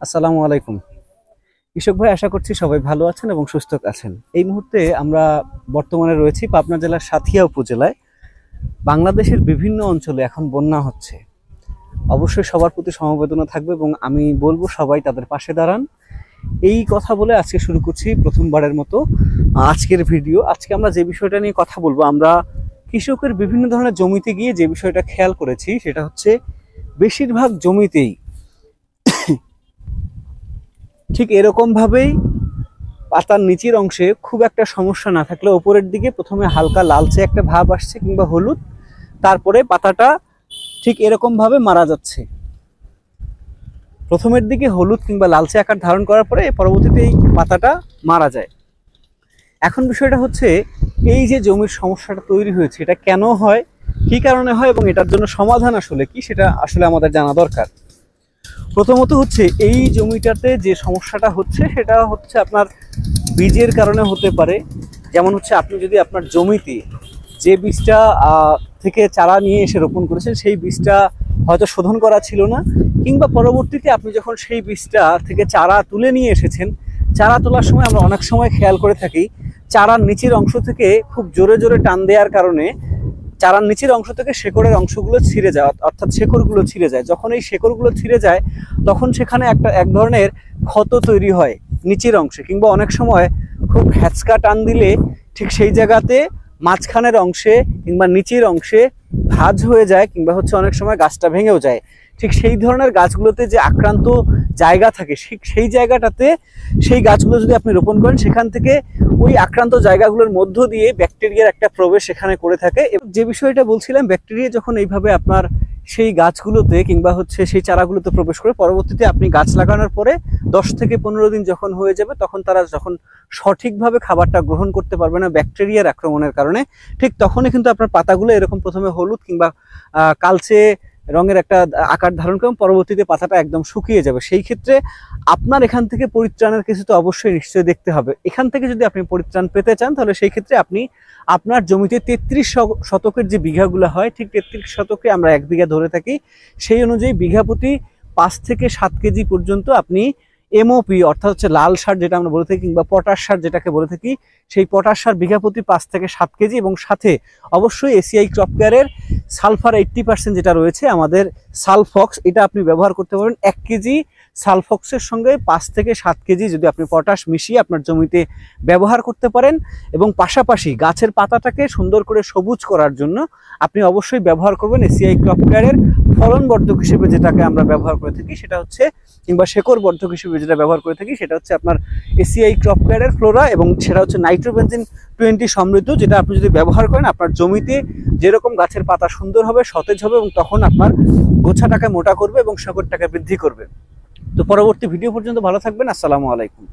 আসসালামু আলাইকুম। কৃষক ভাই, আশা করছি সবাই ভালো আছেন এবং সুস্থ আছেন। এই মুহূর্তে আমরা বর্তমানে রয়েছি পাবনা জেলার সাঁথিয়া উপজেলায়। বাংলাদেশের বিভিন্ন অঞ্চলে এখন বন্যা হচ্ছে। অবশ্যই সবার প্রতি সমবেদনা থাকবে এবং আমি বলবো সবাই তাদের পাশে দাঁড়ান। এই কথা বলে আজকে শুরু করছি প্রথমবারের মতো আজকের ভিডিও। আজকে আমরা যে বিষয়টা নিয়ে কথা বলবো, আমরা কৃষকের বিভিন্ন ধরনের জমিতে গিয়ে যে বিষয়টা খেয়াল করেছি সেটা হচ্ছে বেশিরভাগ জমিতেই ঠিক এরকম ভাবেই পাতার নিচের অংশে খুব একটা সমস্যা না থাকলে উপরের দিকে প্রথমে হালকা লালচে একটা ভাব আসছে কিংবা হলুদ, তারপরে পাতাটা ঠিক এরকম ভাবে মারা যাচ্ছে। প্রথমের দিকে হলুদ কিংবা লালচে আকার ধারণ করার পরে পরবর্তীতে এই পাতাটা মারা যায়। এখন বিষয়টা হচ্ছে এই যে জমির সমস্যাটা তৈরি হয়েছে এটা কেন হয়, কি কারণে হয় এবং এটার জন্য সমাধান আসলে কি, সেটা আসলে আমাদের জানা দরকার। প্রথমত হচ্ছে এই জমিটাতে যে সমস্যাটা হচ্ছে সেটা হচ্ছে আপনার বীজের কারণে হতে পারে। যেমন হচ্ছে আপনি যদি আপনার জমিতে যে বীজটা থেকে চারা নিয়ে এসে রোপণ করেছেন সেই বীজটা হয়তো শোধন করা ছিল না, কিংবা পরবর্তীতে আপনি যখন সেই বীজটা থেকে চারা তুলে নিয়ে এসেছেন, চারা তোলার সময় আমরা অনেক সময় খেয়াল করে থাকি চারার নিচের অংশ থেকে খুব জোরে জোরে টান দেওয়ার কারণে চারার নিচের অংশ থেকে শেকড়ের অংশগুলো ছিঁড়ে যায়, অর্থাৎ শেকড়গুলো ছিঁড়ে যায়। যখন এই শেকড়গুলো ছিঁড়ে যায় তখন সেখানে এক ধরনের ক্ষত তৈরি হয় নিচের অংশে, কিংবা অনেক সময় খুব হ্যাঁচকা টান দিলে ঠিক সেই জায়গাতে মাঝখানের অংশে কিংবা নিচের অংশে ভাঁজ হয়ে যায়, কিংবা হচ্ছে অনেক সময় গাছটা ভেঙেও যায়। ঠিক সেই ধরনের গাছগুলোতে যে আক্রান্ত জায়গা থাকে সেই জায়গাটাতে সেই গাছগুলো যদি আপনি রোপণ করেন, সেখান থেকে ওই আক্রান্ত জায়গাগুলোর মধ্য দিয়ে ব্যাকটেরিয়ার একটা প্রবেশ সেখানে করে থাকে। এবং যে বিষয়টা বলছিলাম, ব্যাকটেরিয়া যখন এইভাবে আপনার সেই গাছগুলোতে কিংবা হচ্ছে সেই চারাগুলোতে প্রবেশ করে, পরবর্তীতে আপনি গাছ লাগানোর পরে 10 থেকে 15 দিন যখন হয়ে যাবে, তখন তারা যখন সঠিকভাবে খাবারটা গ্রহণ করতে পারবে না ব্যাকটেরিয়ার আক্রমণের কারণে, ঠিক তখনই কিন্তু আপনার পাতাগুলো এরকম প্রথমে হলুদ কিংবা কালচে রঙের একটা আকার ধারণ করে পরবর্তীতে পাতাটা একদম শুকিয়ে যাবে। সেই ক্ষেত্রে আপনার এখান থেকে পরিত্রাণের কিছু তো অবশ্যই নিশ্চয়ই দেখতে হবে। এখান থেকে যদি আপনি পরিত্রাণ পেতে চান, তাহলে সেই ক্ষেত্রে আপনি আপনার জমিতে 33 শতকের যে বিঘাগুলো হয়, ঠিক 33 শতকে আমরা 1 বিঘা ধরে থাকি, সেই অনুযায়ী বিঘা প্রতি 5 থেকে 7 কেজি পর্যন্ত আপনি এমওপি অর্থাৎ হচ্ছে লাল সার যেটা আমরা বলে থাকি, কিংবা পটাশ সার যেটাকে বলে থাকি, সেই পটাশ সার বিঘা প্রতি 5 থেকে 7 কেজি, এবং সাথে অবশ্যই এসিআই ক্রপ কেয়ারের সালফার 80% যেটা রয়েছে আমাদের সালফক্স, এটা আপনি ব্যবহার করতে পারেন। 1 কেজি সালফক্সের সঙ্গে 5 থেকে 7 কেজি যদি আপনি পটাশ মিশিয়ে আপনার জমিতে ব্যবহার করতে পারেন, এবং পাশাপাশি গাছের পাতাটাকে সুন্দর করে সবুজ করার জন্য আপনি অবশ্যই ব্যবহার করবেন এসিআই ক্রপ কেয়ারের ফলন বর্ধক হিসেবে যেটাকে আমরা ব্যবহার করে থাকি, সেটা হচ্ছে কিংবা শেকড় বর্ধক হিসেবে যেটা ব্যবহার করে থাকি সেটা হচ্ছে আপনার এসিআই ক্রপ কেয়ারের ফ্লোরা, এবং সেটা হচ্ছে নাইট্রোবেনজিন 20 সমৃদ্ধ, যেটা আপনি যদি ব্যবহার করেন আপনার জমিতে যেরকম গাছের পাতা সুন্দর হবে, সতেজ হবে, এবং তখন আপনার গোছাটাকে মোটা করবে এবং শেকড়টাকে বৃদ্ধি করবে। তো পরবর্তী ভিডিও পর্যন্ত ভালো থাকবেন। আসসালামু আলাইকুম।